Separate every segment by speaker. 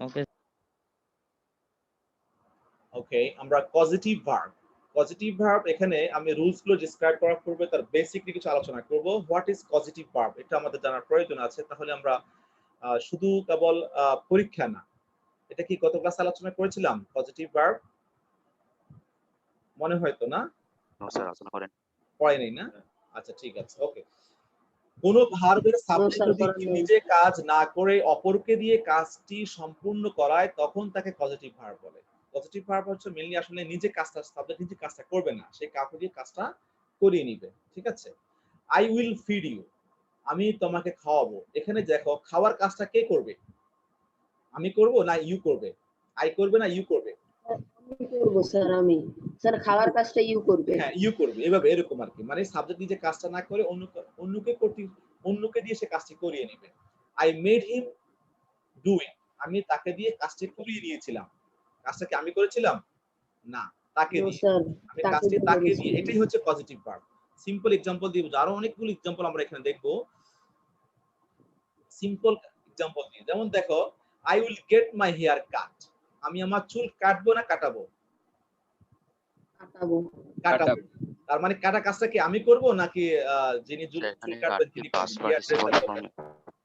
Speaker 1: ওকে।
Speaker 2: ওকে, আমরা positive verb. Positive verb এখানে আমি রুলস গুলো ডিসক্রাইব করার পূর্বে তার বেসিকলি কিছু আলোচনা করব। হোয়াট ইজ পজিটিভ ভার্ব, এটা আমাদের জানার প্রয়োজন আছে। তাহলে আমরা শুধু কেবল পরীক্ষা না, এটা কি গত ক্লাসে আলোচনা করেছিলাম পজিটিভ ভার্ব? মনে হয়তো না?
Speaker 3: স্যার আলোচনা করেন।
Speaker 2: পড়াই নাই না? আচ্ছা ঠিক আছে, ওকে। কোন ভার্বের সাবজেক্ট
Speaker 4: স্যার,
Speaker 2: যদি
Speaker 4: করা নেই।
Speaker 2: নিজে কাজ না করে অপরকে দিয়ে কাজটি সম্পূর্ণ করায় তখন তাকে পজিটিভ ভার্ব বলে। পজিটিভ ভার্ব হচ্ছে মেইনলি আসলে নিজে কাজটা, সাবজেক্ট নিজে কাজটা করবে না, সে কাউকে দিয়ে কাজটা করিয়ে নিবে। ঠিক আছে? আই উইল ফিড ইউ, আমি তোমাকে খাওয়াবো। এখানে দেখো খাওয়ার কাজটা কে করবে? আমি করব না ইউ করবে? আই করবে না ইউ করবে?
Speaker 4: আমি করবো স্যার, আমি। স্যার, খাওয়ার কাজটা ইউ করবে।
Speaker 2: হ্যাঁ, ইউ করবে, এভাবে এরকম আর কি। মানে সাবজেক্ট নিজে কাজটা না করে অন্যকে দিয়ে সে কাজটি করিয়ে নেবে। I made him do it, আমি তাকে দিয়ে কাজটি করিয়ে নিয়েছিলাম। কাজটা কি আমি করেছিলাম? না, তাকে
Speaker 4: নো
Speaker 2: দিয়ে।
Speaker 4: স্যার,
Speaker 2: আমি
Speaker 4: তাকে
Speaker 2: কাজটি
Speaker 4: দিয়ে
Speaker 2: তাকে
Speaker 4: করেছি।
Speaker 2: দিয়ে, এটাই হচ্ছে পজিটিভ ভার্ব। সিম্পল এক্সাম্পল দিয়ে বুঝো, আরো অনেকগুলো এক্সাম্পল আমরা এখানে দেখবো। সিম্পল এক্সাম্পল দিয়ে, যেমন দেখো I will get my hair cut, আমি আমার চুল কাটবো না কাটাবো?
Speaker 4: কাটাবো।
Speaker 2: কাটাবো। তার মানে কাটা কাজটা কি আমি করব নাকি যিনি চুল
Speaker 3: এখানে
Speaker 2: কাটবেন
Speaker 3: কাটটি
Speaker 2: তিনি
Speaker 3: পাস
Speaker 2: করবেন? হেয়ার
Speaker 3: পার্টিসিপল
Speaker 2: ড্রেসার
Speaker 3: ফর্মে।
Speaker 2: করবেন।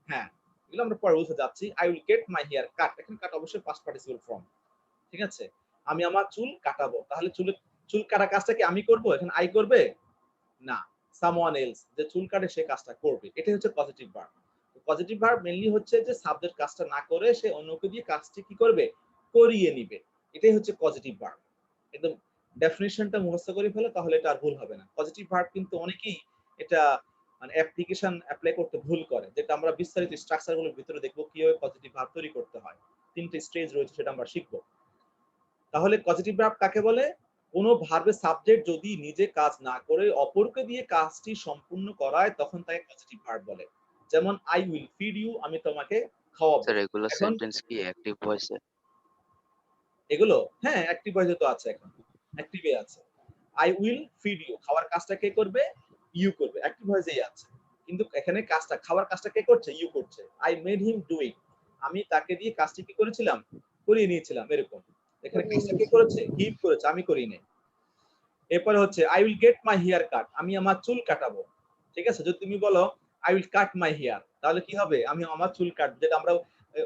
Speaker 2: হ্যাঁ, এগুলো আমরা পরে বুঝতে যাচ্ছি। I will get my hair cut, এখন কাট অবশ্যই পাস্ট পার্টিসিপল ফর্ম। ঠিক আছে? আমি আমার চুল কাটাবো, তাহলে চুল কাটা কাজটা কি আমি করব? এখন আই করবে? না, সামওয়ান এলস, যে চুল কাটে সে কাজটা করবে। এটাই হচ্ছে positive verb. Positive verb mainly হচ্ছে যে সাবজেক্ট কাজটা না করে সে অন্যকে দিয়ে কাজটি কি করবে? করিয়ে নিবে। এটাই হচ্ছে পজিটিভ ভার্ব। একদম ডেফিনিশনটা মুখস্থ করে ফেলো, তাহলে এটা আর ভুল হবে না। পজিটিভ ভার্ব কিন্তু অনেকেই এটা মানে অ্যাপ্লিকেশন অ্যাপ্লাই করতে ভুল করে, যেটা আমরা বিস্তারিত স্ট্রাকচার গুলোর ভিতরে দেখবো কিভাবে পজিটিভ ভার্ব তৈরি করতে হয়। তিনটে স্টেজ রয়েছে, সেটা আমরা শিখবো। তাহলে পজিটিভ ভার্ব কাকে বলে? কোন ভার্বের সাবজেক্ট যদি নিজে কাজ না করে অপরকে দিয়ে কাজটি সম্পূর্ণ করায় তখন তাকে পজিটিভ ভার্ব বলে। যেমন আই উইল ফিড ইউ, আমি তোমাকে খাওয়াবো।
Speaker 3: স্যার এগুলো
Speaker 2: এখন
Speaker 3: সেন্টেন্স কি অ্যাক্টিভ ভয়েসে?
Speaker 2: এগুলো হ্যাঁ অ্যাক্টিভ ভয়েসে তো আছে, এখন অ্যাক্টিভে আছে। আই উইল ফিড ইউ, খাওয়ার কাজটা কে করবে? ইউ করবে, অ্যাক্টিভ ভয়েসেই আছে। কিন্তু এখানে কাজটা, খাওয়ার কাজটা কে করছে? ইউ করছে। I made him do it, আমি তাকে দিয়ে কাজটি কি করেছিলাম? করিয়ে নিয়েছিলাম, এরকম। এখানে কাজটা কে করেছে? হি করেছে, আমি করি নাই। এরপরে হচ্ছে I will get my hair cut, আমি আমার চুল কাটাবো। ঠিক আছে? যদি তুমি বলো I will cut my hair, তাহলে কি হবে? আমি আমার চুল কাটবো, যেটা আমরা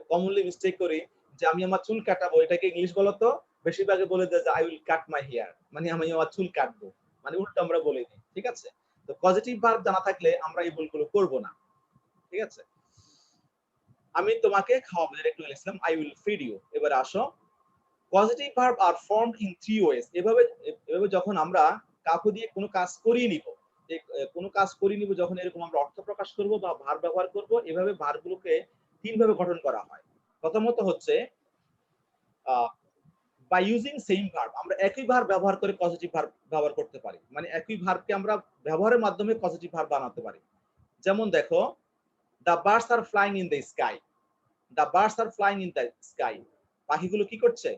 Speaker 2: কমনলি মিস্টেক করি যে আমি আমার চুল কাটাবো, এটাকে ইংলিশ বলো তো বেশিরভাগে বলে দেয় যে I will cut my hair, মানে আমি আমার চুল কাটবো, মানে উল্টো আমরা বলে দিই। ঠিক আছে? তো পজিটিভ ভার্ব জানা থাকলে আমরা এই ভুলগুলো করব না। ঠিক আছে? আমি তোমাকে খাওয়াবো, যেটা একটু লিখলাম আই উইল ফিড ইউ। এবারে আসো, positive verb are formed in three ways. এভাবে যখন আমরা কাউকে দিয়ে কোনো কাজ করিয়ে নিব, কোনো কাজ করিয়ে নিব, যখন এরকম আমরা অর্থ প্রকাশ করব বা ভার্ব ব্যবহার করব, এভাবে ভার্বগুলোকে তিন ভাবে গঠন করা হয়। প্রথমত হচ্ছে বাই ইউজিং সেম ভার্ব, আমরা একই ভার্ব ব্যবহার করে পজিটিভ ভার্ব ব্যবহার করতে পারি। মানে একই ভার্বকে আমরা ব্যবহারের মাধ্যমে পজিটিভ ভার্ব বানাতে পারি। যেমন দেখো, the birds are flying in the sky, the birds are flying in the sky, পাখিগুলো কি করছে?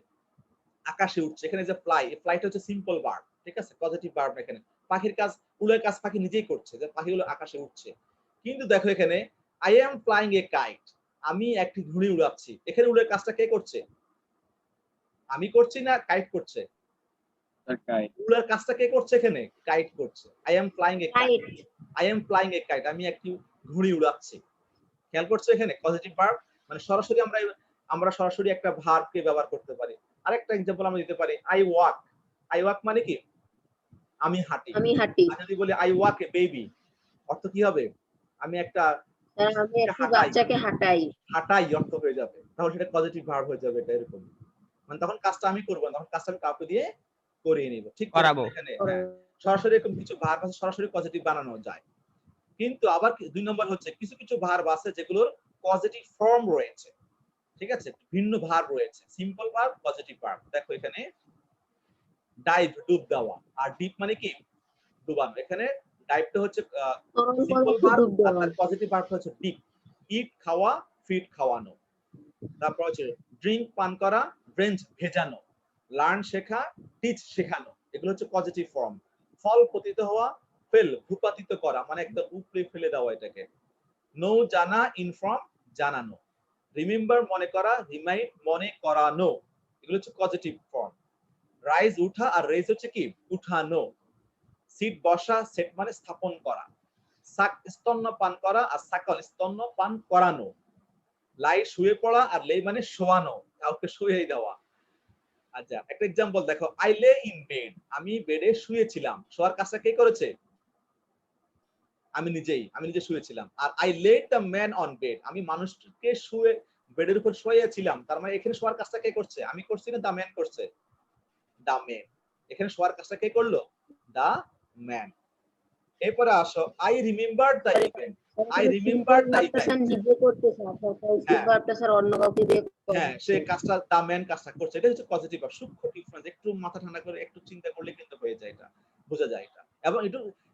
Speaker 2: আকাশে উঠছে। এখানে যে ফ্লাই, এই ফ্লাইটা হচ্ছে সিম্পল ভার্ব। ঠিক আছে? পজিটিভ ভার্ব না এখানে। পাখির কাজ, উড়ার কাজ পাখি নিজেই করছে, যে পাখিগুলো আকাশে উঠছে। কিন্তু দেখো এখানে I am flying a kite, আমি একটি ঘুড়ি উড়াচ্ছি। এখানে উড়ার কাজটা কে করছে? আমি করছি না কাইট করছে? উড়ার কাজটা কে করছে এখানে? কাইট করছে। I am flying a kite,
Speaker 4: right.
Speaker 2: I am flying a kite, আমি একটি ঘুড়ি উড়াচ্ছি। খেয়াল করছো এখানে পজিটিভ ভার্ব, মানে সরাসরি আমরা সরাসরি একটা ভার্বকে ব্যবহার করতে পারি। আরেকটা एग्जांपल আমরা দিতে পারি আই ওয়াক। আই ওয়াক মানে কি? আমি হাঁটি।
Speaker 4: আমি হাঁটি।
Speaker 2: আর যদি বলি আই ওয়াক এ বেবি, অর্থ কি হবে? আমি একটা
Speaker 4: স্যার, আমি একটি
Speaker 2: হাঁটাই।
Speaker 4: বাচ্চাকে হাঁটাই।
Speaker 2: হাঁটাই অর্থ হয়ে যাবে। তাহলে সেটা পজিটিভ ভার্ব হয়ে যাবে, এটা এরকম। মানে তখন কাজটা আমি করব না, তখন কাজটা আমি কাউকে দিয়ে করিয়ে নিব। ঠিক
Speaker 1: করাবো।
Speaker 2: এখানে হ্যাঁ, সরাসরি এরকম কিছু ভার্ব আছে সরাসরি পজিটিভ বানানো যায়। কিন্তু আবার দুই নম্বর হচ্ছে কিছু কিছু ভার্ব আছে যেগুলোর পজিটিভ ফর্ম রয়েছে। ঠিক আছে? ভিন্ন ভার্ব রয়েছে, সিম্পল ভার্ব, পজিটিভ ভার্ব। দেখো এখানে ডাইভ ডুব দেওয়া, আর ডিপ মানে কি? ডুবানো। এখানে ডাইভটা হচ্ছে
Speaker 4: তরল
Speaker 2: সিম্পল
Speaker 4: পদার্থে
Speaker 2: ভার্ব,
Speaker 4: ডুব
Speaker 2: আর
Speaker 4: দেওয়া।
Speaker 2: তার পজিটিভ ভার্ব হচ্ছে ডিপ। ইট খাওয়া, ফিড খাওয়ানো। তারপর হচ্ছে ড্রিঙ্ক পান করা, ড্রেঞ্চ ভেজানো, লার্ন শেখা, টিচ শেখানো। এগুলো হচ্ছে পজিটিভ ফর্ম। ফল পতিত হওয়া, ফেল ভূপাতিত করা, মানে একটা উপরে ফেলে দেওয়া এটাকে। নো জানা, ইনফর্ম জানানো। রিমেম্বার মনে করা, রিমাইন্ড মনে করানো, এগুলো হচ্ছে পজিটিভ ফর্ম। রাইজ উঠা, আর রেজ হচ্ছে কি উঠানো। সিট বসা, সেট মানে স্থাপন করা। সাক স্তন্য পান করা, আর সাকল স্তন্য পান করানো। লাই শুয়ে পড়া, আর লে মানে শোয়ানো, কাউকে শুয়েই দেওয়া। আচ্ছা, একটা এক্সাম্পল দেখো, আই লে ইন বেড, আমি বেডে শুয়েছিলাম। শোয়ার কাজটা কে করেছে? আমি নিজে শুয়েছিলাম। আর I laid the man on bed, আমি মানুষকে শুয়ে বেডের উপর শুয়েছিলাম। তার মানে এখানে শোয়ার কাজটা কে করছে? আমি করছি না দ্য ম্যান করছে? The man. এখানে শোয়ার কাজটা কে করলো? The man. এরপরে আসো, I remember the event. I remember the event.
Speaker 4: নিজে করতে স্যার,
Speaker 2: হ্যাঁ
Speaker 4: ভার্বটা স্যার অন্য কাউকে দিয়ে
Speaker 2: হ্যাঁ, সে কাজটা দ্য ম্যান কাজটা করছে। এটা হচ্ছে পজিটিভ আর সূক্ষ্ম ডিফারেন্স। একটু মাথা ঠান্ডা করে একটু চিন্তা করলে কিন্তু হয়ে যায়, এটা বোঝা যায় এটা। এবং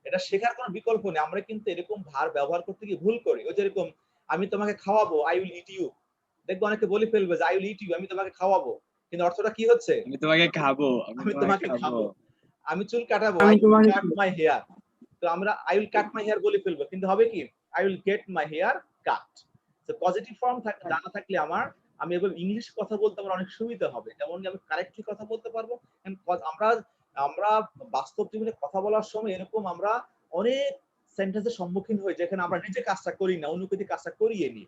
Speaker 2: এটা শেখার কোনো বিকল্প নেই। আমরা কিন্তু এরকম ভার ব্যবহার করতে গিয়ে ভুল করি। ওই যেরকম আমি তোমাকে খাওয়াবো, আই উইল ইট ইউ। দেখবো অনেকে বলে ফেলবে যে আই উইল ইট ইউ, আমি তোমাকে খাওয়াবো। কিন্তু অর্থটা কি হচ্ছে?
Speaker 1: আমি তোমাকে খাবো,
Speaker 2: আমি তোমাকে খাবো। আমি চুল কাটাবো,
Speaker 1: আমি
Speaker 2: আই উইল
Speaker 1: তোমাকে
Speaker 2: কাট মাই হেয়ার। তো আমরা I will cut my hair বলে ফেলবো, কিন্তু হবে কি I will get my hair cut. তো পজিটিভ ফর্ম জানা থাকলে আমি এবার ইংলিশ কথা বলতে আমার অনেক সুবিধা হবে। যেমন আমি কারেক্টলি কথা বলতে পারবো। আমরা আমরা বাস্তব জীবনে কথা বলার সময় এরকম আমরা অনেক সেন্টেন্সের সম্মুখীন হই যেখানে আমরা নিজে কাজটা করি না, অন্য কেউ দিয়ে কাজটা করিয়ে নিই।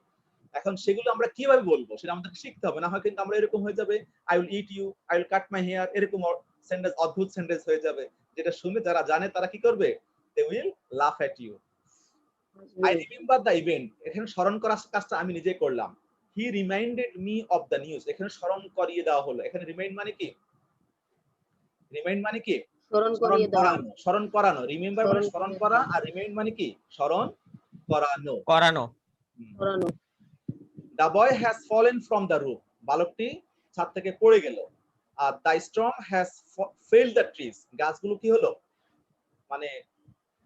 Speaker 2: এখন সেগুলো আমরা কিভাবে বলবো সেটা আমাদেরকে শিখতে হবে, না হয় কিন্তু আমরা এরকম হয়ে যাবে I will eat you, I will cut my hair, এরকম সেন্টেন্স, অদ্ভুত সেন্টেন্স হয়ে যাবে, যেটা শুনে যারা জানে তারা কি করবে? They will laugh at you. I remember the event, এখানে স্মরণ করার কাজটা আমি নিজেই করলাম। He reminded me of the news, এখানে স্মরণ করিয়ে দেওয়া হলো। এখানে রিমাইন্ড মানে কি? রিমাইন্ড মানে কি?
Speaker 4: স্মরণ
Speaker 2: স্মরণ
Speaker 4: করিয়ে দেওয়া,
Speaker 2: করানো, স্মরণ করানো। রিমেম্বার মানে স্মরণ করা, আর রিমাইন্ড মানে কি? স্মরণ করানো।
Speaker 4: করানো।
Speaker 2: The boy has fallen from the roof, বালকটি ছাদ থেকে পড়ে গেল। আর the storm has felled the trees, গাছগুলো কি হলো? মানে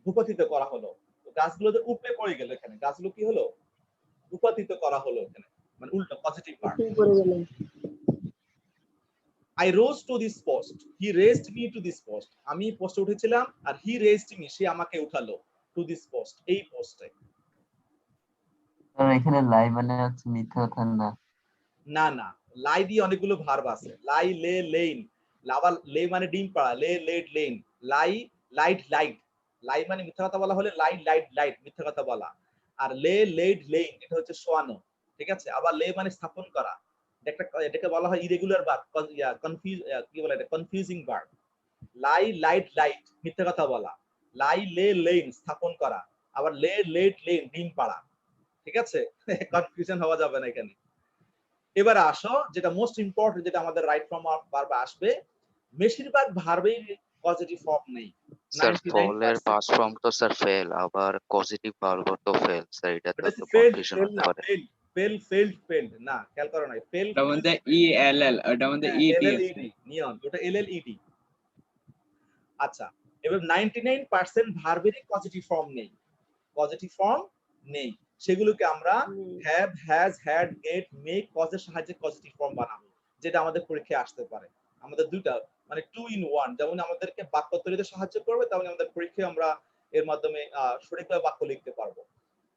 Speaker 2: ভূপাতিত করা হলো। গাছগুলো যে উপড়ে পড়ে গেল, এখানে গাছগুলো কি হলো? ভূপাতিত করা হলো এখানে, মানে উল্টো পজিটিভ ভার্ব।
Speaker 4: করে গেলেন।
Speaker 2: I rose to this post, he raised me to this post, আমি পোস্টে উঠেছিলাম, আর he raised me, সে আমাকে উঠালো, to this post, এই পোস্টে।
Speaker 5: এখানে লাই মানে হচ্ছে মিথ্যা কথা না?
Speaker 2: না না, লাই দিয়ে অনেকগুলো ভার্ব আছে। লাই, লে, লেইন। লাভার লে মানে ডিম পাড়া, লে, লেড, লেইন। লাই, লাইট, লাইট। লাই মানে মিথ্যা কথা বলা হলে লাই, লাইট, লাইট, মিথ্যা কথা বলা। আর লে, লেড, লেইন এটা হচ্ছে শোয়ানো। ঠিক আছে? আবার লে মানে স্থাপন করা। এটাকে বলা হয় ইরেগুলার ভার্ব, কি বলে এটা? Confusing verb. Lie, light, light মিথ্যা কথা বলা। লাই, লে, লেইন স্থাপন করা। আবার লে, লেড, লেইন ডিম পাড়া। ঠিক আছে? কনফিউশন হওয়া যাবে না এখানে। এবারে আসো, যেটা মোস্ট ইম্পর্টেন্ট, যেটা আমাদের রাইট ফর্ম ভার্ব আসবে, বেশিরভাগ ভার্বেই পজিটিভ ফর্ম নেই।
Speaker 3: স্যার ফল এর
Speaker 2: 99%
Speaker 3: পাস্ট ফর্ম তো স্যার ফেল, আবার পজিটিভ ভার্ব তো ফেল স্যার, এটা তো
Speaker 2: ওটা
Speaker 3: একটু
Speaker 2: ফেল্ড,
Speaker 3: কনফিউশন
Speaker 2: ফেল
Speaker 3: হতে
Speaker 2: না,
Speaker 3: পারে।
Speaker 2: ফেল্ড না, খেয়াল করো না, ফেল
Speaker 1: ওটার মধ্যে ELL, ওটার মধ্যে ET আছে।
Speaker 2: LLED নিয়ন, ওটা LLED। আচ্ছা, এবার 99% ভার্বেরই পজিটিভ ফর্ম নেই। পজিটিভ ফর্ম নেই, সেগুলোকে আমরা have, has, had, get, make, কজের সাহায্যে পজিটিভ ফর্ম বানাবো, যেটা আমাদের পরীক্ষায় আসতে পারে। আমাদের দুইটা মানে 2 in 1, যেমন আমাদেরকে বাক্য তৈরিতে সাহায্য করবে, তেমনি আমাদের পরীক্ষায় আমরা এর মাধ্যমে সঠিকভাবে বাক্য লিখতে পারবো।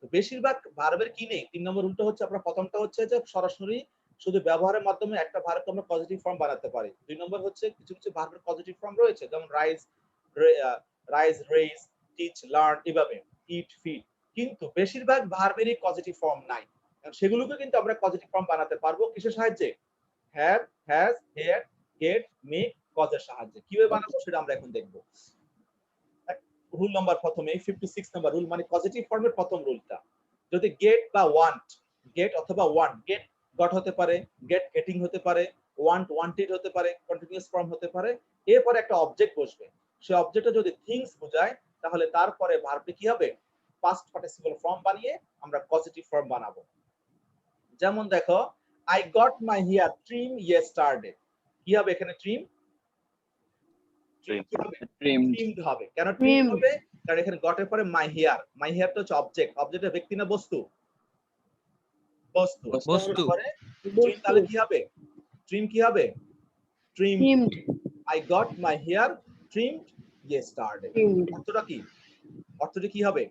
Speaker 2: তো বেশিরভাগ ভার্বের কি নেই? 3 নম্বর উল্টো হচ্ছে, আপনার প্রথমটা হচ্ছে যে সরাসরি শুধু ব্যবহারের মাধ্যমে একটা ভার্বকে আমরা পজিটিভ ফর্ম বানাতে পারি। 2 নম্বর হচ্ছে কিছু কিছু ভার্বের পজিটিভ ফর্ম রয়েছে, যেমন রাইজ, রেইজ, টিচ, লার্ন, এভাবে ইট, ফিড। কিন্তু বেশিরভাগ ভার্বেরই পজিটিভ ফর্ম নাই। সেগুলোকে কিন্তু আমরা পজিটিভ ফর্ম বানাতে পারবো কিসের সাহায্যে? Have, has, had, get, make, কজের সাহায্যে। কিভাবে বানাবো সেটা আমরা এখন দেখবো। রুল নাম্বার প্রথমে 56 নাম্বার রুল, মানে পজিটিভ ফর্মের প্রথম রুলটা, যদি গেট বা ওয়ান্ট, গেট অথবা ওয়ান্ট, গেট গট হতে পারে, গেট গেটিং হতে পারে, ওয়ান্ট ওয়ান্টেড হতে পারে, কন্টিনিউয়াস ফর্ম হতে পারে, এরপরে একটা অবজেক্ট বসবে। সেই অবজেক্টটা যদি থিংস বোঝায়, তাহলে তারপরে ভার্বটি কি হবে? পাস্ট পার্টিসিপল ফর্ম বানিয়ে আমরা পজিটিভ ফর্ম বানাবো। যেমন দেখো, I got my hair trim yesterday, কি হবে এখানে? ট্রিম, ট্রিম কি হবে? ট্রিমড হবে। কেন ট্রিমড হবে? কারণ এখানে গটের পরে মাই হেয়ার, মাই হেয়ারটা হচ্ছে অবজেক্ট, অবজেক্টের ব্যক্তি না বস্তু? বস্তু। পরে ট্রিম, তাহলে কি হবে? ট্রিম কি হবে? Trimmed. I got my hair trimmed yesterday. অর্থটা কি? অর্থটা কি হবে?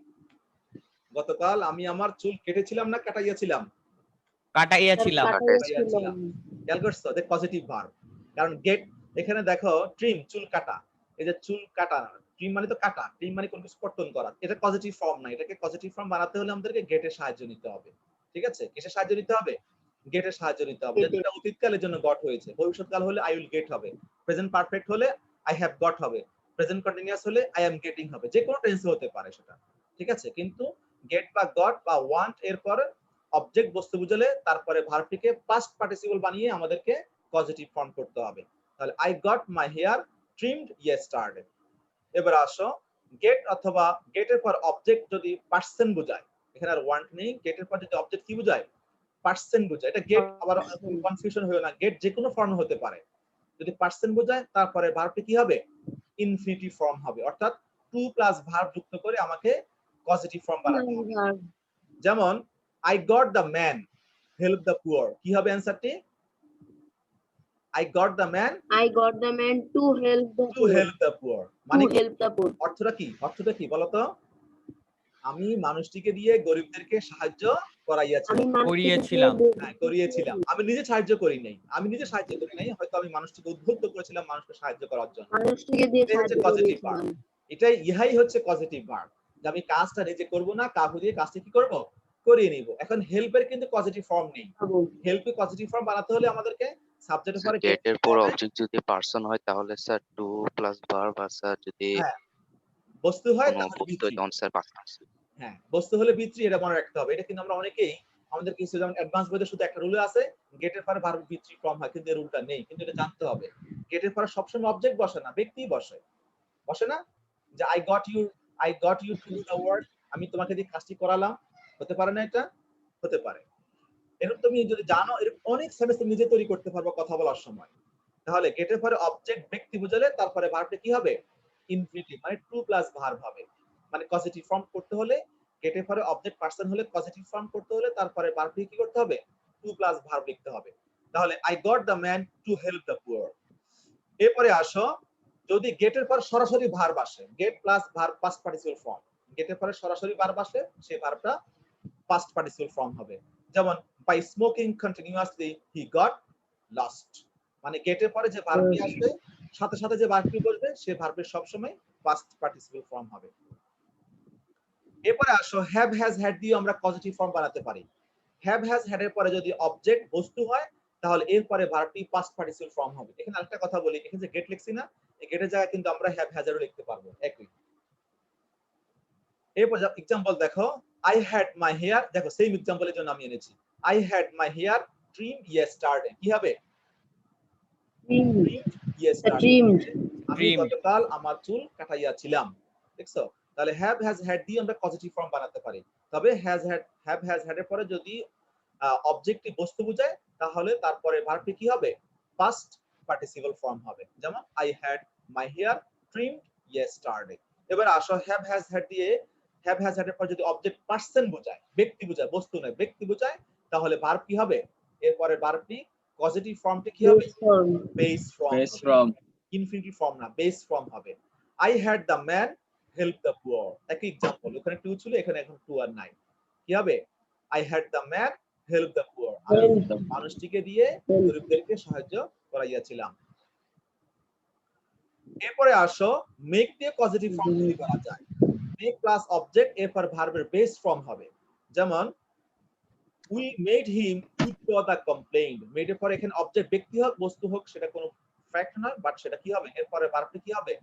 Speaker 2: গতকাল আমি আমার চুল কেটেছিলাম না কাটাইয়াছিলাম?
Speaker 1: কাটাইয়া
Speaker 4: স্যার
Speaker 1: ছিলাম।
Speaker 4: কাটাইয়া ছিলাম।
Speaker 2: খেয়াল করছো যে পজিটিভ ভার্ব, কারণ গেট এখানে দেখো ট্রিম চুল কাটা, এই যে চুল কাটা, ট্রিম মানে তো কাটা, ট্রিম মানে কোনো কিছু কর্তন করা, এটা পজিটিভ ফর্ম না, এটাকে পজিটিভ ফর্ম বানাতে হলে আমাদেরকে গেটের সাহায্য নিতে হবে। ঠিক আছে, কিসের সাহায্য নিতে হবে? গেটের সাহায্য নিতে হবে। যেটা অতীতকালের জন্য গট হয়েছে, ভবিষ্যৎকাল হলে আই উইল গেট হবে, প্রেজেন্ট পারফেক্ট হলে আই হ্যাভ গট হবে, প্রেজেন্ট কন্টিনিউয়াস হলে আই এম গেটিং হবে, যে কোনো টেন্সে হতে পারে সেটা। ঠিক আছে, কিন্তু গেট বা গট বা ওয়ান্ট এর পরে অবজেক্ট বস্তু বুঝালে তারপরে ভার্বটিকে পাস্ট পার্টিসিপল বানিয়ে আমাদেরকে পজিটিভ ফর্ম করতে হবে। তাহলে I got my hair trimmed yesterday. এবার আসো, গেট অথবা গেটের পর অবজেক্ট যদি পার্সন বোঝায়, এখানে আর ওয়ান্ট নেই, গেটের পর যদি অবজেক্ট কি বোঝায়? পার্সন বোঝায়। এটা গেট আবার কনফিউশন হয়ে না, গেট যে কোনো ফর্ম হতে পারে। যদি পার্সন বোঝায় তারপরে ভার্বটি কি হবে? ইনফিনিটিভ ফর্ম হবে, অর্থাৎ টু প্লাস ভার্ব যুক্ত করে আমাকে পজিটিভ ফর্ম বানাতে হবে। যেমন I got the man help the poor, কি হবে অ্যানসারটি? I got the man
Speaker 4: I got the man to help the
Speaker 2: to
Speaker 4: poor.
Speaker 2: help the poor,
Speaker 4: To
Speaker 2: মানে কি?
Speaker 4: help the poor.
Speaker 2: অর্থটা কি? অর্থটা কি বলো তো? আমি মানুষটিকে দিয়ে গরিবদেরকে সাহায্য করাইয়াছিলাম।
Speaker 1: করিয়েছিলাম।
Speaker 2: হ্যাঁ, করিয়েছিলাম। আমি নিজে সাহায্য করি নাই, হয়তো আমি মানুষটিকে উদ্বুদ্ধ করেছিলাম মানুষকে সাহায্য করার জন্য।
Speaker 4: মানুষটিকে দিয়ে
Speaker 2: এটাই হচ্ছে
Speaker 4: সাহায্য
Speaker 2: পজিটিভ
Speaker 4: করিয়েছিলাম।
Speaker 2: ভার্ব। ইহাই হচ্ছে পজিটিভ ভার্ব, যে আমি কাজটা নিজে করব না, কাউকে দিয়ে কাজটা কি করব? করিয়ে নিব। এখন হেল্পের কিন্তু পজিটিভ ফর্ম নেই। হেল্পে পজিটিভ ফর্ম বানাতে হলে আমাদেরকে সাবজেক্টের পরে গেট
Speaker 3: গেটের
Speaker 2: দিতে
Speaker 3: পর
Speaker 2: হবে।
Speaker 3: অবজেক্ট যদি পার্সন হয় তাহলে স্যার টু প্লাস ভার্ব, আর স্যার যদি
Speaker 2: হ্যাঁ, বস্তু হয়
Speaker 3: কোনো
Speaker 2: তাহলে
Speaker 3: বস্তু
Speaker 2: বি3।
Speaker 3: হয় তখন স্যার পার্সন।
Speaker 2: হ্যাঁ, বস্তু হলে বি3, এটা মনে রাখতে হবে। এটা কিন্তু আমরা অনেকেই আমাদের কিছু যেমন অ্যাডভান্স বইতে শুধু একটা রুল আছে, গেটের পরে ভার্ব বি3 ফর্ম হয়, কিন্তু এই রুলটা নেই। কিন্তু এটা জানতে হবে, গেটের পরে সবসময় অবজেক্ট বসে না, ব্যক্তিই বসে। বসে না? যে I got you to do the work, আমি তোমাকে দিয়ে কাজটি করালাম, হতে পারে না এটা? হতে পারে। এরকম তুমি যদি জানো, এরকম অনেক সেন্টেন্স তুমি নিজে তৈরি করতে পারবে কথা বলার সময়। তাহলে গেটের পরে অবজেক্ট ব্যক্তি বুঝালে তারপরে ভার্বটা কি হবে? ইনফিনিটিভ, মানে টু প্লাস ভার্ব হবে। মানে পজিটিভ ফর্ম করতে হলে গেটের পরে অবজেক্ট পার্সন হলে পজিটিভ ফর্ম করতে হলে তারপরে ভার্বটি কি করতে হবে? টু প্লাস ভার্ব লিখতে হবে। তাহলে I got the man to help the poor. এরপরে আসো, যদি গেটের পর সরাসরি ভার্ব আসে, get plus verb past participle form, গেটের পরে সরাসরি ভার্ব আসে, সেই ভার্বটা পাস্ট পার্টিসিপল ফর্ম হবে। যেমন by smoking continuously he got lost, মানে গেটের পরে যে ভার্বটি আসবে সাথে সাথে যে ভার্বটি বসবে সে ভার্বের সব সময় পাস্ট পার্টিসিপল ফর্ম হবে। এরপরে আসো, হ্যাভ হ্যাজ হ্যাড দিয়ে আমরা পজিটিভ ফর্ম বানাতে পারি। হ্যাভ হ্যাজ হ্যাড এর পরে যদি অবজেক্ট বস্তু হয় তাহলে এরপরে ভার্বটি পাস্ট পার্টিসিপল ফর্ম হবে। এখানে আরেকটা কথা বলি, এখানে যে গেট লিখছি না, এই গেটের জায়গায় কিন্তু আমরা হ্যাভ হ্যাজ এরও লিখতে পারবো একই। এরপর এক্সাম্পল দেখো, আই হ্যাড মাই হেয়ার, দেখো সেম এক্সাম্পলের জন্য আমি এনেছি। I had my hair trimmed yesterday, কি হবে? ট্রিমড ইয়েস্টারডে, আমি গতকাল আমার চুল কাটাইয়াছিলাম। দেখছো? তাহলে হ্যাভ হ্যাজ হ্যাড দিয়ে আমরা পজিটিভ ফর্ম বানাতে পারি। তবে হ্যাভ হ্যাজ হ্যাড এর পরে যদি অবজেক্টটি বস্তু বোঝায় তাহলে তারপরে ভার্বটি কি হবে? পাস্ট পার্টিসিপল ফর্ম হবে। যেমন I had my hair trimmed yesterday. এবার আসো, হ্যাভ হ্যাজ হ্যাড দিয়ে হ্যাভ হ্যাজ হ্যাড এর পর যদি অবজেক্ট পার্সন বোঝায়, ব্যক্তি বোঝায়, বস্তু নয়, ব্যক্তি বোঝায়, তাহলে ভার্ব কি হবে? এরপরে ভার্বটি পজিটিভ ফর্মটি কি হবে? বেস ফর্ম, ইনফিনিটিভ ফর্ম না, বেস ফর্ম হবে। I had the man help the poor, একই এক্সাম্পল, ওখানে টু ছিল, এখানে এখন টু আর নাই। কি হবে? I had the man help the poor, আমি মানুষটিকে দিয়ে গরিবদেরকে সাহায্য করাইয়াছিলাম। এরপরে আসো, মেক দিয়ে পজিটিভ ফর্ম তৈরি করা যায়। মেক প্লাস অবজেক্ট এরপর ভার্বের বেস ফর্ম হবে। যেমন we made him withdraw the complaint, made এর পরে এখানে অবজেক্ট ব্যক্তি হোক বস্তু হোক সেটা কোনো ফ্যাক্ট নয়, বাট সেটা কি হবে? এরপরে ভার্বটি কি হবে?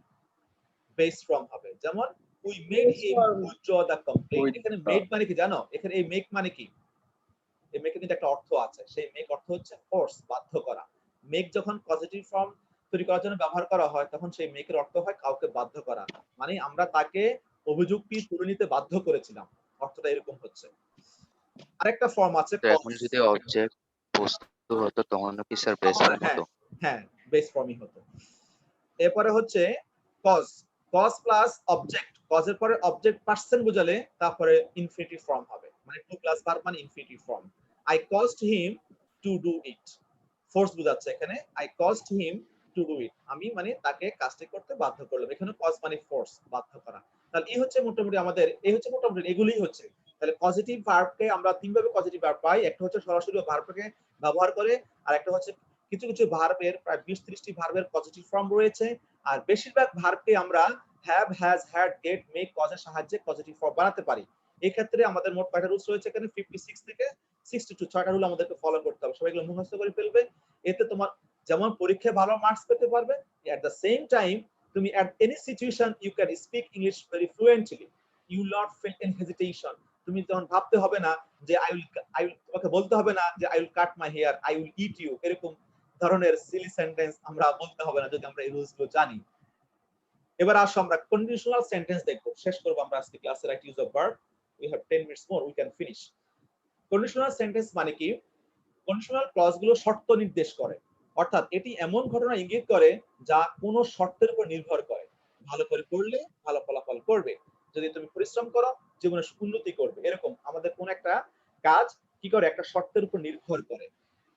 Speaker 2: বেস ফর্ম হবে। যেমন we made him withdraw the complaint, এখানে মেড মানে কি জানো? এখানে এই মেক মানে কি? এই মেকের কিন্তু একটা অর্থ আছে, সেই মেক অর্থ হচ্ছে ফোর্স, বাধ্য করা। মেক যখন পজিটিভ ফর্ম তৈরি করার জন্য ব্যবহার করা হয় তখন সেই মেকের অর্থ হয় কাউকে বাধ্য করা, মানে আমরা তাকে অভিযোগটি তুলে নিতে বাধ্য করেছিলাম, অর্থটা এরকম হচ্ছে। আরেকটা ফর্ম আছে
Speaker 3: এখন যদি অবজেক্ট বস্তু হতো তখন কি স্যার বেস ফর্ম হতো?
Speaker 2: হ্যাঁ, বেস ফর্মই হতো। এরপরে হচ্ছে কজ, কজ প্লাস অবজেক্ট, কজের পরে অবজেক্ট পার্সন বোঝালে তারপরে ইনফিনিটিভ ফর্ম হবে, মানে টু প্লাস ভার্ব মানে infinitive form. I caused him to do it, force বোঝাচ্ছে এখানে। I caused him to do it, আমি মানে তাকে কাজটি করতে বাধ্য করলাম। এখানে কজ মানে ফোর্স, বাধ্য করা। তাহলে এই হচ্ছে মোটামুটি এগুলিই হচ্ছে তাহলে পজিটিভ ভার্বকে আমরা তিন ভাবে পজিটিভ ভার্ব পাই। একটা হচ্ছে সরাসরি ভার্বকে ব্যবহার করে, আর একটা হচ্ছে কিছু কিছু ভার্বের প্রায় 20-30টি ভার্বের পজিটিভ ফর্ম রয়েছে, আর বেশিরভাগ ভার্বকে আমরা have, has, had, get, make, কজের সাহায্যে পজিটিভ ফর্ম বানাতে পারি। এই ক্ষেত্রে আমাদের মোট কয়টা রুলস রয়েছে এখানে? 56 থেকে 62, 6টা রুল আমাদেরকে ফলো করতে হবে। সবাই এগুলো মুখস্থ করে ফেলবে। এতে তোমার যেমন পরীক্ষায় ভালো মার্কস পেতে পারবে, এট দ্য সেম টাইম তুমি at any situation you can speak English very fluently. You will not feel any hesitation. তুমি তখন ভাবতে হবে না যে I will তোমাকে বলতে হবে না যে I will cut my hair, I will eat you, এরকম ধরনের সিলি সেন্টেন্স আমরা বলতে হবে না যদি আমরা এই রুলস গুলো জানি। এবার আসো আমরা কন্ডিশনাল সেন্টেন্স দেখব, শেষ করব আমরা আজকে ক্লাসে right use of verb. We have 10 minutes more, we can finish. Conditional sentence মানে কি? কন্ডিশনাল ক্লজ গুলো শর্ত নির্দেশ করে, অর্থাৎ এটি এমন ঘটনা ইঙ্গিত করে যা কোনো শর্তের উপর নির্ভর করে। ভালো করে পড়লে ভালো ফলাফল করবে, যদি তুমি পরিশ্রম করো জীবনে উন্নতি করবে। এরকম আমাদের কোন একটা কাজ কি করে? একটা শর্তের উপর নির্ভর করে।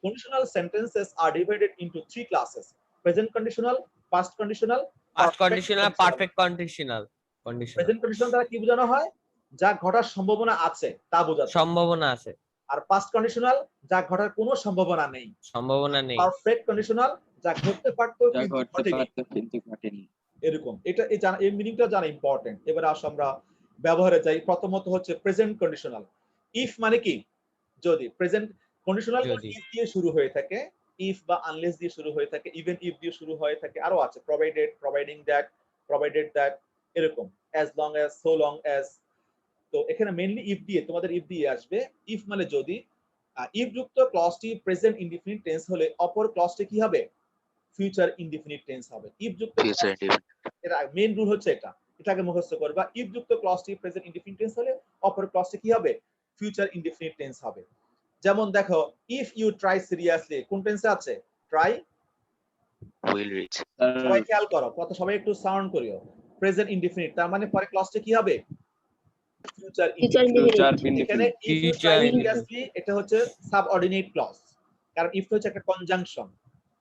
Speaker 2: Conditional sentences are divided into 3 classes: present conditional, past conditional,
Speaker 6: past conditional, perfect conditional.
Speaker 2: Present conditional দ্বারা কি বোঝানো হয়? যা ঘটার সম্ভাবনা আছে তা বোঝায়।
Speaker 6: সম্ভাবনা আছে।
Speaker 2: আর পাস্ট কন্ডিশনাল যা ঘটার কোনো সম্ভাবনা নেই।
Speaker 6: সম্ভাবনা নেই।
Speaker 2: পারফেক্ট কন্ডিশনাল যা ঘটতে পারতো
Speaker 1: যা
Speaker 2: কিন্তু
Speaker 1: ঘটতে
Speaker 2: ঘটেনি।
Speaker 1: পারতো কিন্তু ঘটেনি।
Speaker 2: এরকম এটা এই মিনিংটা জানা ইম্পর্টেন্ট। এবারে আসো আমরা ব্যবহারে যাই। প্রথমত হচ্ছে প্রেজেন্ট কন্ডিশনাল। ইফ মানে কি? যদি। প্রেজেন্ট কন্ডিশনাল
Speaker 6: যদি।
Speaker 2: ইফ দিয়ে শুরু হয়ে থাকে, ইফ বা আনলেস দিয়ে শুরু হয়ে থাকে, ইভেন ইফ দিয়ে শুরু হয়ে থাকে, আরো আছে provided, providing that, provided that, এরকম as long as, so long as। তো এখানে মেইনলি ইফ দিয়ে, তোমাদের ইফ দিয়ে আসবে। ইফ মানে যদি। ইফ যুক্ত ক্লজটি প্রেজেন্ট ইনডিফিনিট টেন্স হলে অপর ক্লজটি কি হবে? ফিউচার ইনডিফিনিট টেন্স হবে। ইফ যুক্ত
Speaker 3: ফিউচার ইনডিফিনিট।
Speaker 2: এটা মেইন রুল হচ্ছে এটা, এটাকে মুখস্থ করবা। ইফ যুক্ত ক্লজটি প্রেজেন্ট ইনডিফিনিট টেন্স হলে অপর ক্লজটি কি হবে? ফিউচার ইনডিফিনিট টেন্স হবে। যেমন দেখো, ইফ ইউ ট্রাই সিরিয়াসলি কোন টেন্সে আছে? Try
Speaker 3: will reach.
Speaker 2: সবাই খেয়াল করো, কথা সবাই একটু সাউন্ড করিও। প্রেজেন্ট ইনডিফিনিট তার মানে পরে ক্লজটা কি হবে? Future
Speaker 4: Future
Speaker 2: indefinite.
Speaker 4: indefinite.
Speaker 2: এখানে if you
Speaker 6: Future
Speaker 2: try
Speaker 6: indefinite.
Speaker 2: Seriously এটা হচ্ছে সাবঅর্ডিনেট ক্লজ, কারণ ইফ হচ্ছে একটা কনজাংশন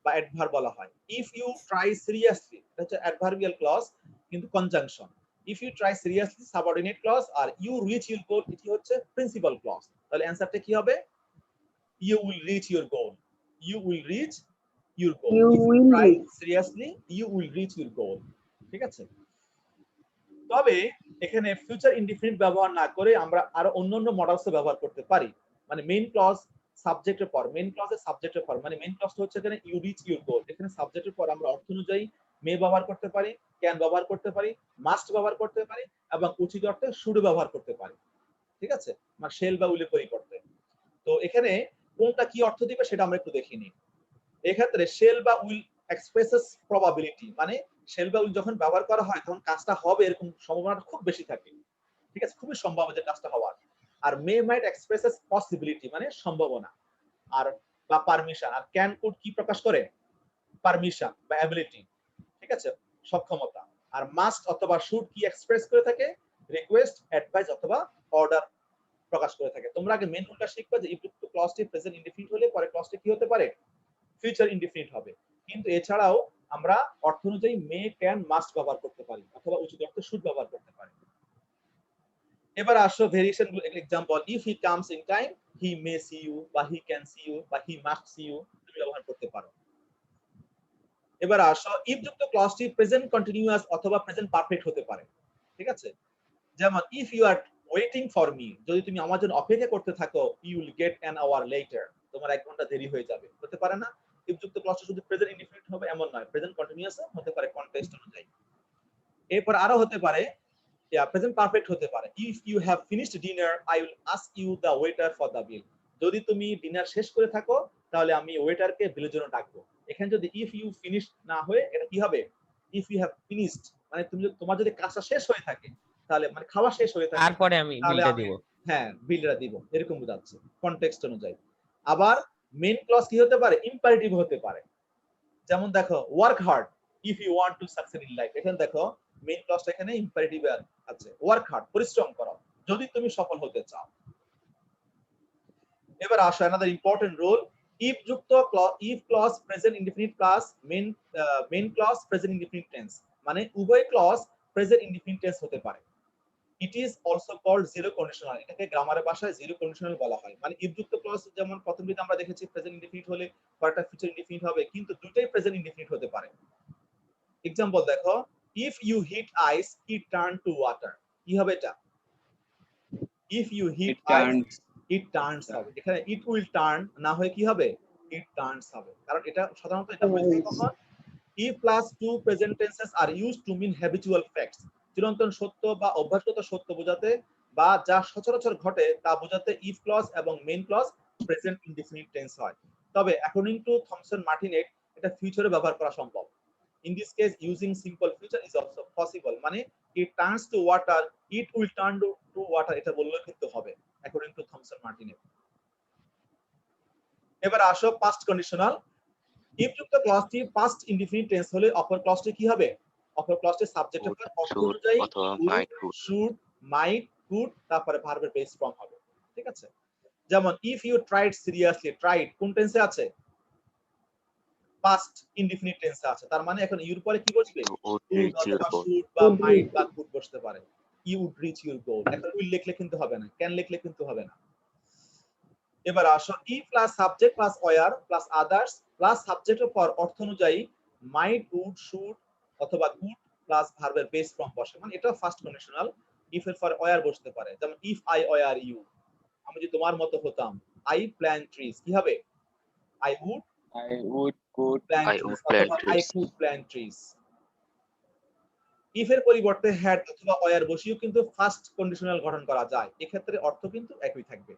Speaker 2: বা অ্যাডভার্ব বলা হয়। ইফ ইউ ট্রাই সিরিয়াসলি এটা হচ্ছে অ্যাডভার্বিয়াল ক্লজ কিন্তু conjunction. If you try seriously subordinate clause, আর ইউ রিচ ইউর গোল এটি হচ্ছে প্রিন্সিপাল ক্লজ। তাহলে অ্যানসারটা কি হবে? You will reach your goal. You will reach your goal.
Speaker 4: You
Speaker 2: if you
Speaker 4: will
Speaker 2: try
Speaker 4: reach.
Speaker 2: Seriously you will reach your goal. ঠিক আছে? তবে এখানে ফিউচার ইনডিফিনিট ব্যবহার না করে আমরা আরো অন্যান্য মডেলস ব্যবহার করতে পারি। মানে মেইন ক্লজ সাবজেক্টের পর, মেইন ক্লজের সাবজেক্টের পর, মানে মেইন ক্লজটা হচ্ছে এখানে ইউ রিচ ইউর গোল। এখানে সাবজেক্টের পর আমরা অর্থ অনুযায়ী মে ব্যবহার করতে পারি, ক্যান ব্যবহার করতে পারি, মাস্ট ব্যবহার করতে পারি, এবং উচিত অর্থে শুড ব্যবহার করতে পারি। ঠিক আছে? মানে শেল বা উইলের পরিবর্তে। তো এখানে কোনটা কি অর্থ দিবে সেটা আমরা একটু দেখে নিই। এক্ষেত্রে শেল বা উইল এক্সপ্রেসেস প্রবাবিলিটি, মানে শেল বা উইল যখন ব্যবহার করা হয় তখন কাজটা হবে এরকম সম্ভাবনাটা খুব বেশি থাকে। ঠিক আছে? খুবই সম্ভব যে কাজটা হওয়ার। আর মে মাইট এক্সপ্রেসেস পসিবিলিটি মানে সম্ভাবনা, আর বা পারমিশন। আর ক্যান কুড কি প্রকাশ করে? পারমিশন বা অ্যাবিলিটি। ঠিক আছে? সক্ষমতা। আর মাস্ট অথবা শুড কি এক্সপ্রেস করে থাকে? রিকোয়েস্ট, অ্যাডভাইস অথবা অর্ডার প্রকাশ করে থাকে। তোমরা আগে মেন রুলটা শিখবে যে ইফ যুক্ত ক্লজটি প্রেজেন্ট ইনডিফিনিট হলে পরে ক্লজটি কি হতে পারে? ফিউচার ইনডিফিনিট হবে। কিন্তু এছাড়াও আমরা অর্থ অনুযায়ী মে, ক্যান, মাস্ট ব্যবহার করতে পারি অথবা উচিত অর্থে শুড ব্যবহার করতে পারি। এবার আসো ভেরিয়েশন গুলো। Example, if he comes in time, he may see you, বা হি ক্যান সি ইউ, বা হি মাস্ট সি ইউ তুমি ব্যবহার করতে পারো। এবার আসো ইফ যুক্ত ক্লজটি প্রেজেন্ট কন্টিনিউয়াস অথবা প্রেজেন্ট পারফেক্ট হতে পারে। ঠিক আছে? যেমন if you are waiting for me, যদি তুমি আমার জন্য অপেক্ষা করতে থাকো, you will get an hour later, তোমার 1 ঘন্টা দেরি হয়ে যাবে। হতে পারে না? ইফ যুক্ত ক্লজটা শুধু প্রেজেন্ট ইনডিফিনিট হবে এমন নয়, প্রেজেন্ট কন্টিনিউয়াস হতে পারে কনটেক্সট অনুযায়ী। এরপর আরো হতে পারে প্রেজেন্ট পারফেক্ট হতে পারে। If you have finished dinner, I will ask you the waiter for the bill, যদি তুমি ডিনার শেষ করে থাকো তাহলে আমি ওয়েটারকে বিলের জন্য ডাকবো। এখানে যদি ইফ ইউ ফিনিশ না হয়ে এটা কি হবে? ইফ ইউ হ্যাভ ফিনিশড মানে তোমার যদি কাজটা শেষ হয়ে থাকে, তাহলে মানে খাওয়া শেষ হয়ে থাকে,
Speaker 6: তারপরে আমি
Speaker 2: তাহলে
Speaker 6: বিলটা
Speaker 2: আমি
Speaker 6: দিব।
Speaker 2: হ্যাঁ বিলটা দিব, এরকম বোঝাচ্ছে কনটেক্সট অনুযায়ী। আবার মেইন ক্লজ কি হতে পারে? ইম্পারেটিভ হতে পারে। যেমন দেখো, work hard if you want to succeed in life. এখানে দেখো মেইন ক্লজটা এখানে ইম্পারেটিভ আছে, ওয়ার্ক হার্ড পরিশ্রম করো যদি তুমি সফল হতে চাও। এবার আসো another important rule, if যুক্ত if clause present indefinite plus main clause present indefinite tense, মানে উভয় ক্লজ প্রেজেন্ট ইনডিফিনিট টেন্স হতে পারে। It is also called zero conditional, এটাকে গ্রামারের ভাষায় জিরো কন্ডিশনাল বলা হয়। মানে ইফ যুক্ত ক্লজ যেমন প্রথমে আমরা দেখেছি প্রেজেন্ট ইনডিফিনিট হলে পরেরটা ফিউচার ইনডিফিনিট হবে, কিন্তু দুটোই প্রেজেন্ট ইনডিফিনিট হতে পারে। এক্সাম্পল দেখো, if you hit ice it turn to water, কি হবে এটা? If you hit
Speaker 1: It
Speaker 2: ice
Speaker 1: turns.
Speaker 2: It turns হবে, এখানে ইট উইল টার্ন না হয়ে কি হবে? ইট টার্নস হবে, কারণ এটা সাধারণত এটা হয়েছে কখন? if plus two present tenses are used to mean habitual facts, চিরন্তন সত্য বা অভ্যাসগত সত্য বোঝাতে বা যা সচরাচর ঘটে তা বোঝাতে if clause এবং main clause present indefinite tense হয়। তবে according to থমসন মার্টিনেট এটা ফিউচারে ব্যবহার করা সম্ভব। in this case using simple future is also possible, মানে it turns to water, it will turn to water এটা বললে কিন্তু হবে according to থমসন মার্টিনেট। এবার আসো past conditional। if যুক্ত ক্লজটি পাস্ট ইনডিফিনিট টেন্স হলে অপর ক্লজটি কি হবে? অপর ক্লজটি সাবজেক্টের পর অর্থ
Speaker 3: should
Speaker 2: অনুযায়ী
Speaker 3: অথবা might would।
Speaker 2: Should, might, could, তারপরে ভার্বের বেস ফর্ম হবে। ঠিক আছে, যেমন if you tried seriously, tried কোন টেন্সে আছে? পাস্ট ইনডিফিনিট টেন্সে আছে, তার মানে এখন ইউর পরে কি বসবে?
Speaker 3: would
Speaker 2: উড
Speaker 3: reach your
Speaker 2: অথবা
Speaker 3: goal।
Speaker 2: শুড বা মাইট বা কুড বসতে পারে। You would reach your goal, এখন উইল লিখলে কিন্তু হবে না, ক্যান লিখলে কিন্তু হবে না। এবার আসো ই plus subject plus were plus others plus সাবজেক্টের পর অর্থ অনুযায়ী মাইট, উড, শুড অথবা কুড প্লাস ভার্বের বেস ফর্ম বসে, মানে এটা ফার্স্ট কন্ডিশনাল। ইফ এর পরে ওয়ার বসতে পারে, যেমন ইফ আই ওয়ার ইউ, আমি যদি তোমার মতো হতাম, আই প্ল্যান ট্রিজ, কি হবে? I would
Speaker 1: I would could
Speaker 2: plan
Speaker 3: I
Speaker 2: trees
Speaker 3: would plant
Speaker 2: অথবা I
Speaker 3: trees।
Speaker 2: Could plan trees. If এর পরিবর্তে হ্যাড অথবা ওয়ার বসিয়েও কিন্তু ফার্স্ট কন্ডিশনাল গঠন করা যায়, এক্ষেত্রে অর্থ কিন্তু একই থাকবে।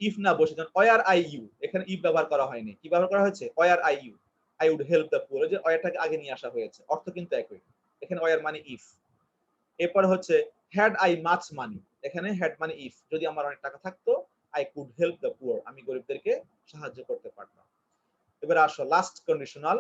Speaker 2: ইফ না বসে যেমন ওয়ার আই ইউ, এখানে ইফ ব্যবহার করা হয়নি, কি ব্যবহার করা হয়েছে? Were I you, I would help the poor, যে ওয়ারটাকে আগে নিয়ে আসা হয়েছে, অর্থ কিন্তু একই, এখানে ওয়ার মানে ইফ। এরপর হচ্ছে হ্যাড আই মাচ মানি, এখানে হ্যাড মানে ইফ, যদি আমার অনেক টাকা থাকতো I could help the poor, আমি গরিবদেরকে সাহায্য করতে পারতাম। এবার আসো লাস্ট কন্ডিশনাল,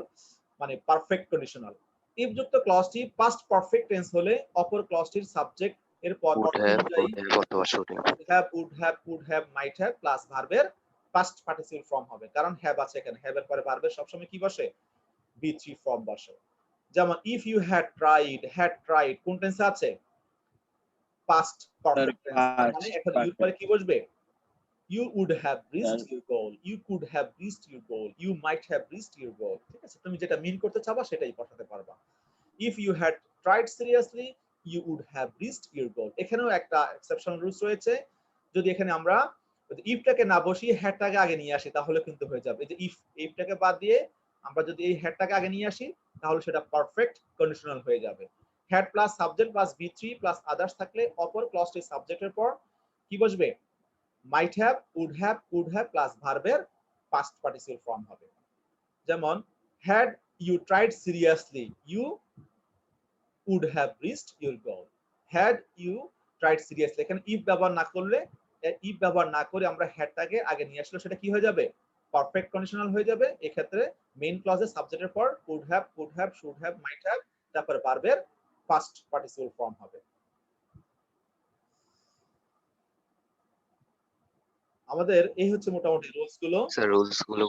Speaker 2: মানে পারফেক্ট কন্ডিশনাল। ইফ যুক্ত ক্লজটি পাস্ট পারফেক্ট টেন্স হলে অপর ক্লজটির সাবজেক্ট এর পর
Speaker 3: would
Speaker 2: অর্থ
Speaker 3: have
Speaker 2: অনুযায়ী
Speaker 3: অথবা should have।
Speaker 2: have, would have, could have, might have plus ভার্বের পাস্ট পার্টিসিপল ফর্ম হবে, কারণ হ্যাভ আছে এখানে, হ্যাভ এর পরে ভার্বের সবসময় কি বসে? বি3 ফর্ম বসে। যেমন ইফ ইউ হ্যাড ট্রাইড কোন টেন্সে আছে? পাস্ট পারফেক্ট টেন্স, মানে এখন ইউর পরে কি বসবে? you would have reached your goal, you could have reached your goal, you might have reached your goal। ঠিক আছে, তুমি যেটা মিন করতে চাবা সেটাই বসাতে পারবা। if you had tried seriously you would have reached your goal, এখানেও একটা এক্সেপশনাল রুলস রয়েছে, যদি এখানে আমরা ইফটাকে না বসিয়ে হ্যাডটাকে আগে নিয়ে আসি তাহলে কিন্তু হয়ে যাবে। এই যে ইফটাকে বাদ দিয়ে আমরা যদি এই হ্যাডটাকে আগে নিয়ে আসি তাহলে সেটা পারফেক্ট কন্ডিশনাল হয়ে যাবে। হ্যাড প্লাস সাবজেক্ট প্লাস বি3 প্লাস আদার্স থাকলে অপর ক্লজটির সাবজেক্টের পর কি বসবে? might have, would have, could have plus ভার্বের পাস্ট পার্টিসিপল ফর্ম হবে। যেমন had you tried seriously you would have reached your goal, had you tried seriously, এখানে if ব্যবহার না করলে, if ব্যবহার না করে আমরা হ্যাডটাকে আগে নিয়ে আসলে সেটা কি হয়ে যাবে? পারফেক্ট কন্ডিশনাল হয়ে যাবে। এক্ষেত্রে মেইন ক্লজের সাবজেক্টের পর would have, could have, should have, might have তারপর ভার্বের পাস্ট পার্টিসিপল ফর্ম হবে। আমাদের এই হচ্ছে মোটামুটি রুলস গুলো।
Speaker 3: স্যার রুলস গুলো